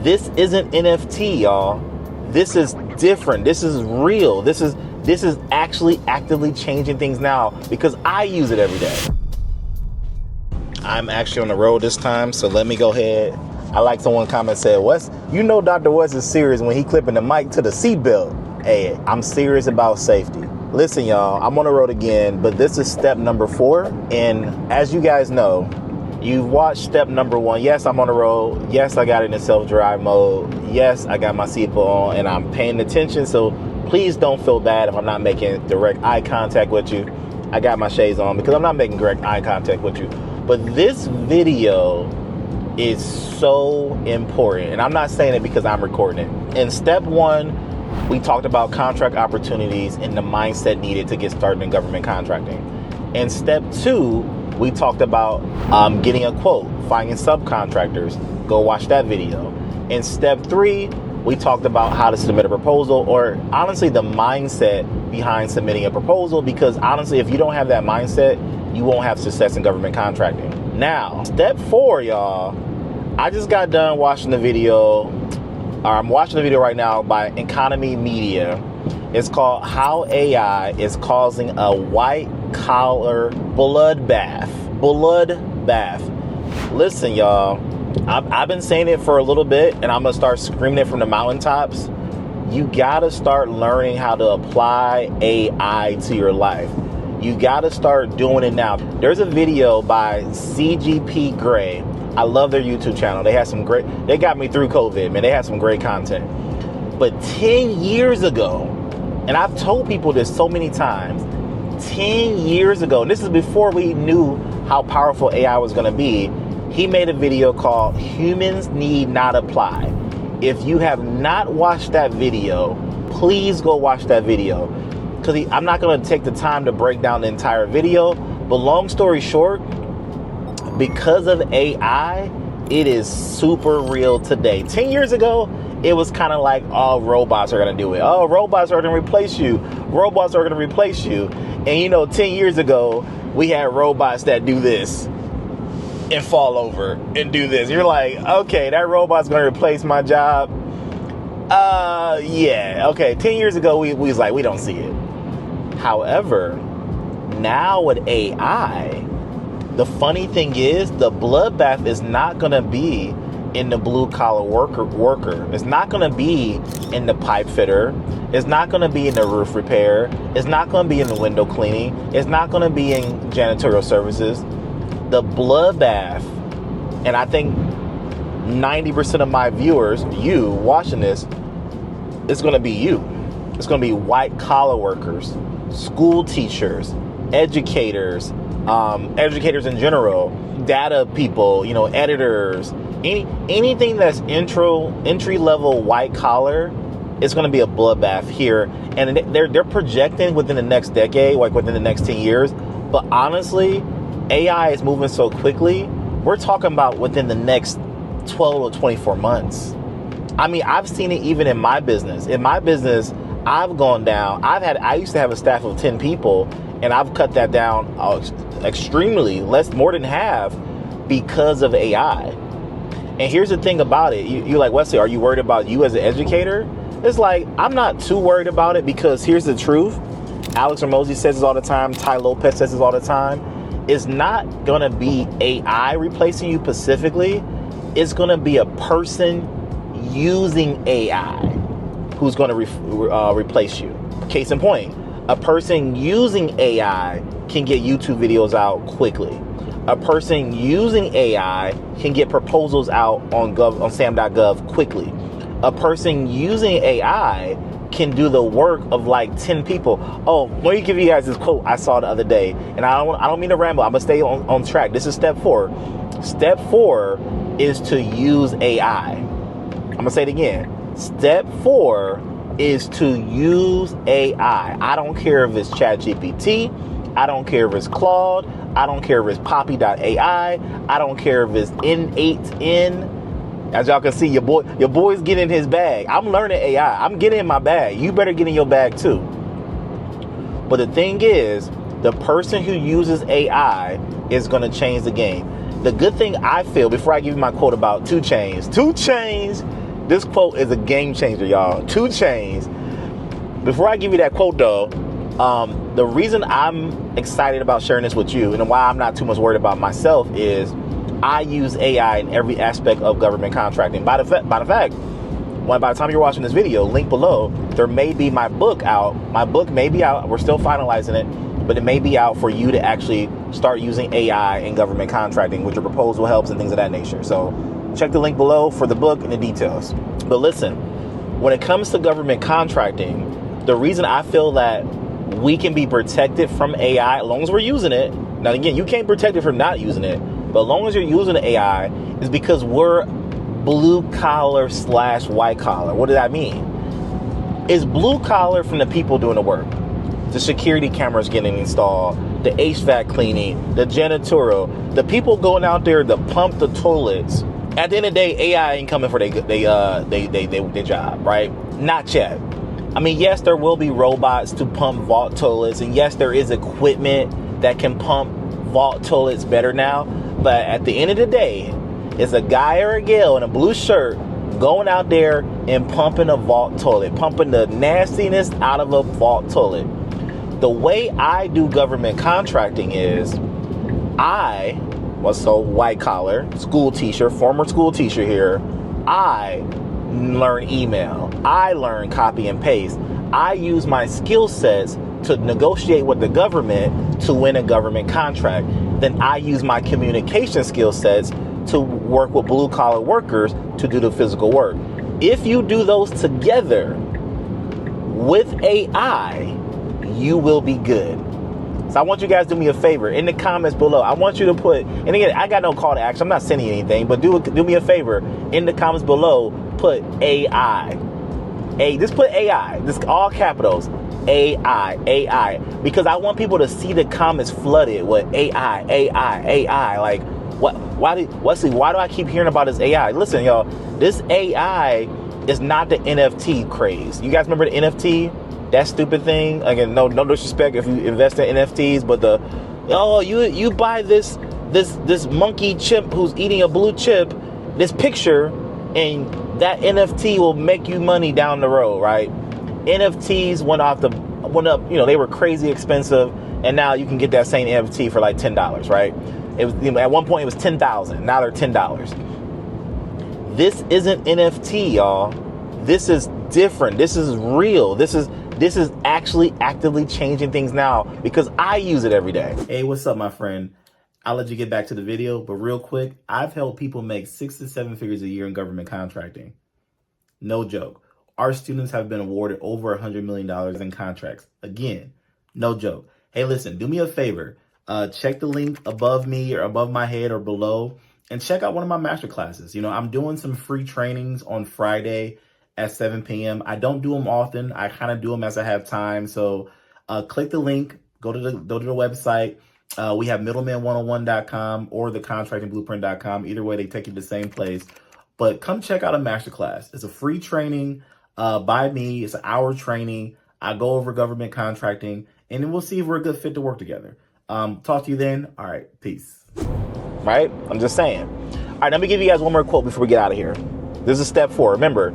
This isn't NFT, y'all. This is different. This is real. This is actually actively changing things now because I use it every day. I'm actually on the road this time, so let me go ahead. I like someone comment said, Wes, you know Dr. Wes is serious when he clipping the mic to the seatbelt. Hey, I'm serious about safety. Listen, y'all, I'm on the road again, but this is step number 4. And as you guys know, you've watched step number 1. Yes, I'm on the road. Yes, I got it in self-drive mode. Yes, I got my seatbelt on and I'm paying attention. So please don't feel bad if I'm not making direct eye contact with you. I got my shades on because I'm not making direct eye contact with you. But this video is so important. And I'm not saying it because I'm recording it. In step 1, we talked about contract opportunities and the mindset needed to get started in government contracting. In step 2, we talked about getting a quote, finding subcontractors. Go watch that video. In step 3, we talked about how to submit a proposal, or honestly, the mindset behind submitting a proposal, because honestly, if you don't have that mindset, you won't have success in government contracting. Now, step 4, y'all, I just got done watching the video, or I'm watching the video right now by Economy Media. It's called How AI is Causing a White Collar Bloodbath. Bloodbath. Listen, y'all, I've been saying it for a little bit, and I'm going to start screaming it from the mountaintops. You got to start learning how to apply AI to your life. You got to start doing it now. There's a video by CGP Grey. I love their YouTube channel. They got me through COVID, man. They had some great content. But 10 years ago, and I've told people this so many times, 10 years ago, and this is before we knew how powerful AI was going to be, he made a video called Humans Need Not Apply. If you have not watched that video, please go watch that video. Because I'm not going to take the time to break down the entire video. But long story short, because of AI, it is super real today. 10 years ago, it was kind of like, oh, robots are going to do it. Oh, robots are going to replace you. Robots are going to replace you. And, you know, 10 years ago, we had robots that do this and fall over and do this. You're like, okay, that robot's going to replace my job. Yeah. Okay, 10 years ago, we was like, we don't see it. However, now with AI, the funny thing is the bloodbath is not going to be in the blue collar worker. It's not going to be in the pipe fitter. It's not going to be in the roof repair. It's not going to be in the window cleaning. It's not going to be in janitorial services. The bloodbath, and I think 90% of my viewers, you watching this, it's going to be you. It's going to be white collar workers, school teachers, educators, educators in general, data people, you know, editors, anything that's entry level white collar, it's going to be a bloodbath here. And they're projecting within the next decade, like within the next 10 years. But honestly, AI is moving so quickly. We're talking about within the next 12 to 24 months. I mean, I've seen it even in my business. In my business, I've gone down. I used to have a staff of 10 people, and I've cut that down extremely, more than half, because of AI. And here's the thing about it. You're like, Wesley, are you worried about you as an educator? It's like, I'm not too worried about it, because here's the truth. Alex Hormozi says this all the time. Tai Lopez says this all the time. It's not going to be AI replacing you specifically. It's going to be a person using AI who's going to replace you. Case in point, a person using AI can get YouTube videos out quickly. A person using AI can get proposals out on sam.gov quickly. A person using AI can do the work of like 10 people. Oh, let me give you guys this quote I saw the other day. And I don't mean to ramble. I'm going to stay on track. This is step 4. Step 4 is to use AI. I'm going to say it again. Step 4 is to use AI. I don't care if it's ChatGPT. I don't care if it's Claude. I don't care if it's Poppy.ai. I don't care if it's N8N. As y'all can see, your boy's getting in his bag. I'm learning AI. I'm getting in my bag. You better get in your bag too. But the thing is, the person who uses AI is going to change the game. The good thing I feel, before I give you my quote about 2 Chainz This quote is a game changer, y'all. 2 Chainz. Before I give you that quote, though, the reason I'm excited about sharing this with you and why I'm not too much worried about myself is I use AI in every aspect of government contracting. By the fact, by the time you're watching this video, link below, there may be my book out. My book may be out. We're still finalizing it, but it may be out for you to actually start using AI in government contracting with your proposal helps and things of that nature. So check the link below for the book and the details. But listen, when it comes to government contracting, the reason I feel that we can be protected from AI, as long as we're using it. Now, again, you can't protect it from not using it, but as long as you're using the AI, is because we're blue collar / white collar. What does that mean? It's blue collar from the people doing the work. The security cameras getting installed, the HVAC cleaning, the janitorial, the people going out there to pump the toilets. At the end of the day, AI ain't coming for their job, right? Not yet. I mean, yes, there will be robots to pump vault toilets, and yes, there is equipment that can pump vault toilets better now. But at the end of the day, it's a guy or a gal in a blue shirt going out there and pumping a vault toilet, pumping the nastiness out of a vault toilet. The way I do government contracting is I was so white collar, school teacher, former school teacher here. I learn email. I learn copy and paste. I use my skill sets to negotiate with the government to win a government contract. Then I use my communication skill sets to work with blue collar workers to do the physical work. If you do those together with AI, you will be good. So I want you guys to do me a favor in the comments below. I want you to put, and again, I got no call to action. I'm not sending you anything, but do me a favor in the comments below. Put AI. Just put AI. Just all capitals. AI. Because I want people to see the comments flooded with AI. Like, why do I keep hearing about this AI? Listen, y'all, this AI is not the NFT craze. You guys remember the NFT? That stupid thing. Again, no disrespect if you invest in NFTs, but you buy this monkey chimp who's eating a blue chip, this picture, and that NFT will make you money down the road, right? NFTs went up, they were crazy expensive, and now you can get that same NFT for like $10, right? It was, at one point it was $10,000. Now they're $10. This isn't NFT, y'all. This is different. This is real. This is actually actively changing things now because I use it every day. Hey, what's up, my friend? I'll let you get back to the video, but real quick, I've helped people make 6 to 7 figures a year in government contracting. No joke. Our students have been awarded over $100 million in contracts. Again, no joke. Hey, listen, do me a favor. Check the link above me or above my head or below and check out one of my master classes. I'm doing some free trainings on Friday at 7 p.m. I don't do them often. I kind of do them as I have time. So click the link, go to the website. We have middleman101.com or thecontractingblueprint.com. Either way, they take you to the same place. But come check out a masterclass. It's a free training by me. It's an hour training. I go over government contracting, and then we'll see if we're a good fit to work together. Talk to you then. All right, peace. Right? I'm just saying. All right, let me give you guys one more quote before we get out of here. This is step 4. Remember,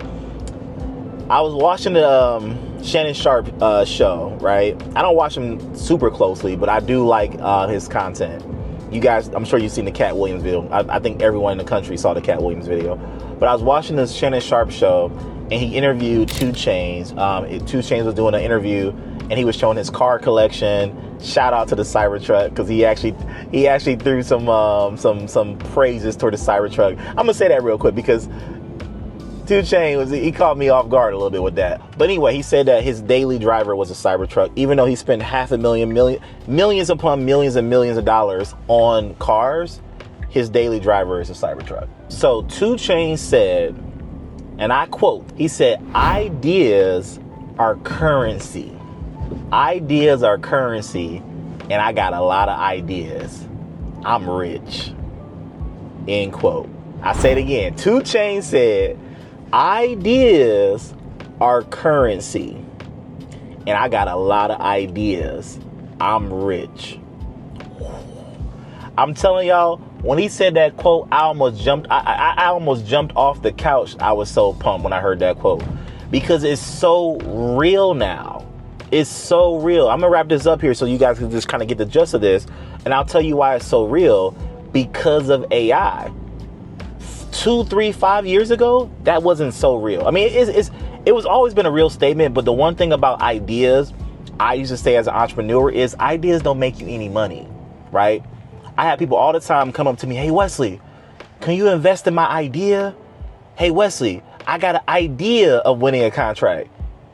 I was watching the Shannon Sharp show, right? I don't watch him super closely, but I do like his content. You guys, I'm sure you've seen the Cat Williams video. I think everyone in the country saw the Cat Williams video. But I was watching this Shannon Sharp show, and he interviewed 2 Chainz. 2 Chainz was doing an interview, and he was showing his car collection. Shout out to the Cybertruck, because he actually threw some praises toward the Cybertruck. I'm gonna say that real quick because 2 Chainz, he caught me off guard a little bit with that. But anyway, he said that his daily driver was a Cybertruck, even though he spent millions upon millions and millions of dollars on cars. His daily driver is a Cybertruck. So 2 Chainz said, and I quote, he said, "Ideas are currency. Ideas are currency, and I got a lot of ideas. I'm rich." End quote. I say it again. 2 Chainz said, "Ideas are currency, and I got a lot of ideas. I'm rich." I'm telling y'all, When he said that quote, I almost jumped off the couch. I was so pumped when I heard that quote, because it's so real now. It's so real. I'm gonna wrap this up here so you guys can just kind of get the gist of this, and I'll tell you why it's so real. Because of AI. 2, 3, 5 years ago, that wasn't so real. I mean, it was always been a real statement, but the one thing about ideas, I used to say as an entrepreneur, is ideas don't make you any money, right? I have people all the time come up to me, hey, Wesley, can you invest in my idea? Hey, Wesley, I got an idea of winning a contract.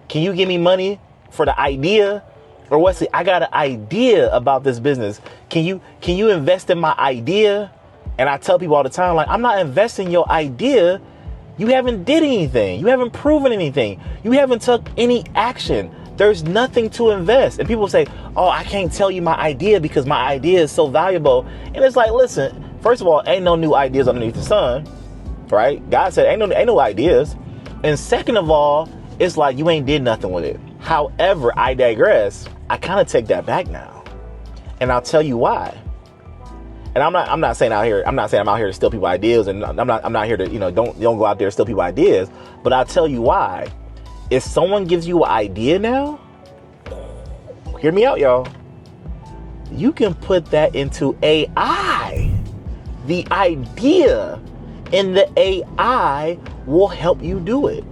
Can you give me money for the idea? Or Wesley, I got an idea about this business. Can you invest in my idea? And I tell people all the time, like, I'm not investing in your idea. You haven't did anything. You haven't proven anything. You haven't took any action. There's nothing to invest. And people say, oh, I can't tell you my idea because my idea is so valuable. And it's like, listen, first of all, ain't no new ideas underneath the sun, right? God said, ain't no ideas. And second of all, it's like you ain't did nothing with it. However, I digress. I kind of take that back now. And I'll tell you why. And I'm not saying I'm out here to steal people's ideas, and I'm not here to, don't go out there and steal people's ideas, but I'll tell you why. If someone gives you an idea now, hear me out, y'all. You can put that into AI. The idea in the AI will help you do it.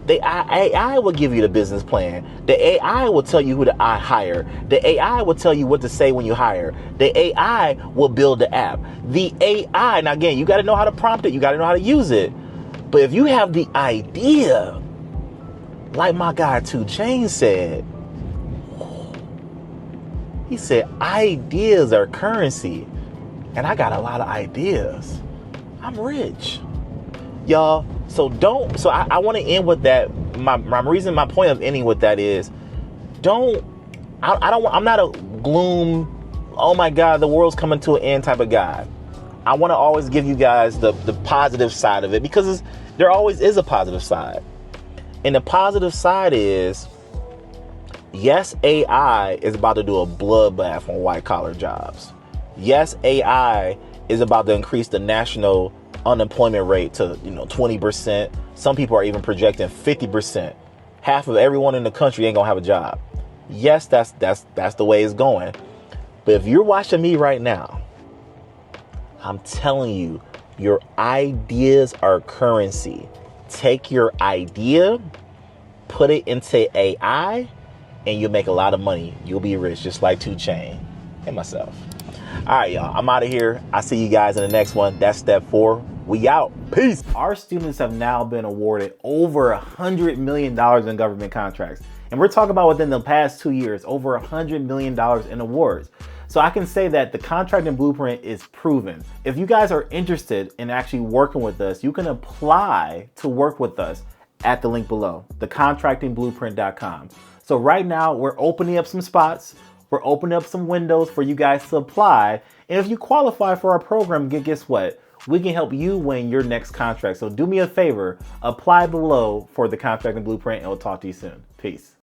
The AI will give you the business plan. The AI will tell you who to hire. The AI will tell you what to say when you hire. The AI will build the app. The AI, now again, you got to know how to prompt it. You got to know how to use it. But if you have the idea, like my guy Cᴜʀᴇ said, he said, ideas are currency. And I got a lot of ideas. I'm rich. Y'all, so I want to end with that. My point of ending with that is, I'm not a gloom, oh my God, the world's coming to an end type of guy. I want to always give you guys the positive side of it, because there always is a positive side. And the positive side is, yes, AI is about to do a bloodbath on white collar jobs. Yes, AI is about to increase the national unemployment rate to 20%. Some people are even projecting 50%. Half of everyone in the country ain't gonna have a job. Yes, that's the way it's going. But if you're watching me right now, I'm telling you, your ideas are currency. Take your idea, put it into AI, and you'll make a lot of money. You'll be rich, just like Cᴜʀᴇ and myself. All right, y'all, I'm out of here. I'll see you guys in the next one. That's step 4. We out. Peace. Our students have now been awarded over $100 million in government contracts. And we're talking about within the past 2 years, over $100 million in awards. So I can say that the contracting blueprint is proven. If you guys are interested in actually working with us, you can apply to work with us at the link below, thecontractingblueprint.com. So right now we're opening up some spots. We're opening up some windows for you guys to apply. And if you qualify for our program, guess what? We can help you win your next contract. So do me a favor, apply below for the contracting blueprint, and we'll talk to you soon. Peace.